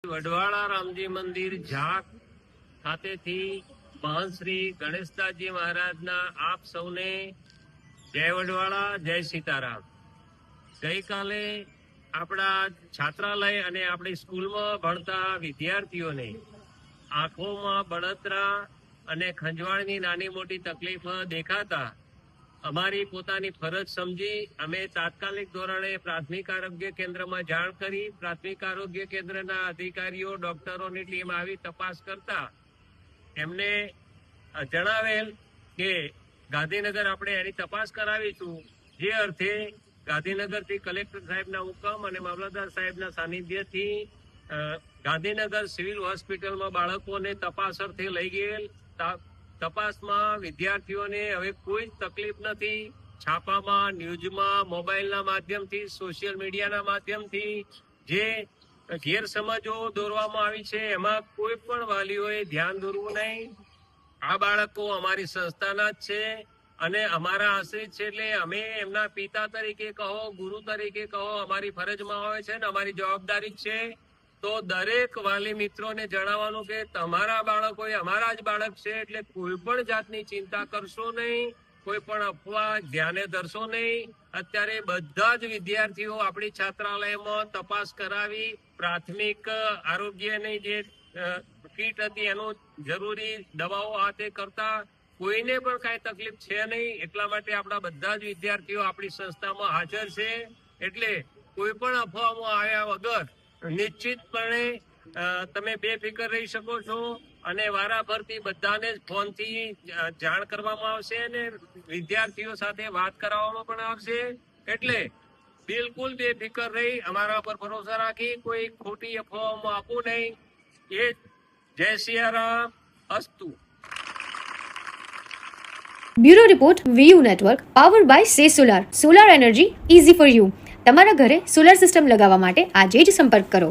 વડવાળા રામજી મંદિર ઝાક ખાતેથી મહંત શ્રી ગણેશદાસજી મહારાજના આપ સૌને જય વડવાળા, જય સીતારામ। ગઈકાલે આપણા છાત્રાલય અને આપણી સ્કૂલમાં ભણતા વિદ્યાર્થીઓને આંખોમાં બળતરા અને ખંજવાળની નાની મોટી તકલીફ દેખાતા અમારી પોતાની ફરજ સમજી અમે તાત્કાલિક ધોરણે પ્રાથમિક આરોગ્ય કેન્દ્રમાં જાણ કરી। પ્રાથમિક આરોગ્ય કેન્દ્રના અધિકારીઓ, ડોક્ટરોની ટીમ આવી તપાસ કરતા એમને જણાવેલ કે ગાંધીનગર આપણે એની તપાસ કરાવીશું। જે અર્થે ગાંધીનગરથી કલેક્ટર સાહેબના હુકમ અને મામલતદાર સાહેબના સાનિધ્યથી ગાંધીનગર સિવિલ હોસ્પિટલમાં બાળકોને તપાસ અર્થે લઈ ગયેલ। તપાસમાં વિદ્યાર્થીઓને હવે કોઈ જ તકલીફ નથી। છાપામાં, ન્યૂઝમાં, મોબાઈલના માધ્યમથી, સોશિયલ મીડિયાના માધ્યમથી જે ગેરસમજો દોરવામાં આવી છે એમાં કોઈ પણ વાલીઓએ ધ્યાન દોરવું નહીં। આ બાળકો અમારી સંસ્થાના જ છે અને અમારા આશ્રિત છે, એટલે અમે એમના પિતા તરીકે કહો, ગુરુ તરીકે કહો, અમારી ફરજમાં હોય છે ને અમારી જવાબદારી જ છે। તો દરેક વાલી મિત્રોને જણાવવાનું કે તમારા બાળકો એ અમારા જ બાળક છે, એટલે કોઈ પણ જાતની ચિંતા કરશો નહીં, કોઈ પણ અફવા ધ્યાને ધરશો નહીં। અત્યારે બધા જ વિદ્યાર્થીઓ આપણી છાત્રાલયમાં તપાસ કરાવી પ્રાથમિક આરોગ્યની જે કીટ હતી એનું જરૂરી દવાઓ આ તે કરતા કોઈને પણ કાંઈ તકલીફ છે નહીં। એટલા માટે આપણા બધા જ વિદ્યાર્થીઓ આપણી સંસ્થામાં હાજર છે, એટલે કોઈ પણ અફવામાં આવ્યા વગર નિશ્ચિતપણે તમે બેફિકર રહી શકો છો અને વારાફરતી બધાને જ ફોનથી જાણ કરવામાં આવશે અને વિદ્યાર્થીઓ સાથે વાત કરાવવામાં પણ આવશે। એટલે બિલકુલ બેફિકર રહી અમારા પર ભરોસા રાખી કોઈ ખોટી અફવાઓમાં આપવું નહીં। એ જય સિયારામ, અસ્તુ। Bureau report VU network powered by say solar. Solar energy easy for you. તમારા ઘરે સોલાર સિસ્ટમ લગાવવા માટે આજે જ સંપર્ક કરો।